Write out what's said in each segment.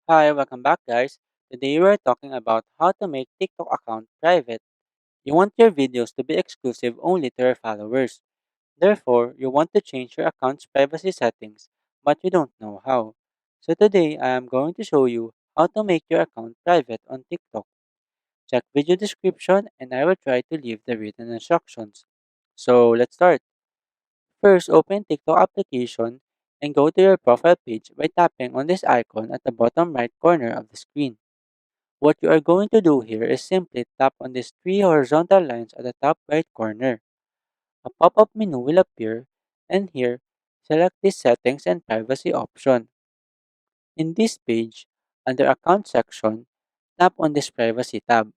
Hi, welcome back, guys. Today we're talking about how to make TikTok account private. You want your videos to be exclusive only to your followers. Therefore, you want to change your account's privacy settings, but you don't know how. So today I am going to show you how to make your account private on TikTok. Check video description and I will try to leave the written instructions. So let's start. First, open TikTok application and go to your profile page by tapping on this icon at the bottom right corner of the screen. What you are going to do here is simply tap on these three horizontal lines at the top right corner. A pop-up menu will appear, and here, select the Settings and Privacy option. In this page, under Account section, tap on this Privacy tab.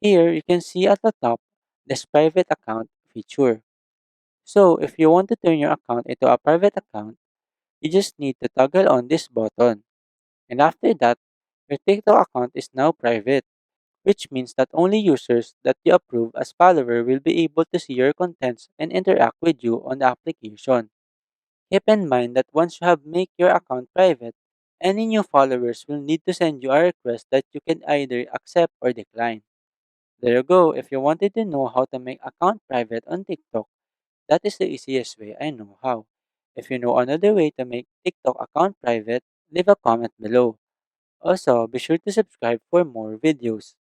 Here, you can see at the top this Private Account feature. So, if you want to turn your account into a private account, you just need to toggle on this button. And after that, your TikTok account is now private, which means that only users that you approve as follower will be able to see your contents and interact with you on the application. Keep in mind that once you have made your account private, any new followers will need to send you a request that you can either accept or decline. There you go. If you wanted to know how to make account private on TikTok, that is the easiest way I know how. If you know another way to make TikTok account private, leave a comment below. Also, be sure to subscribe for more videos.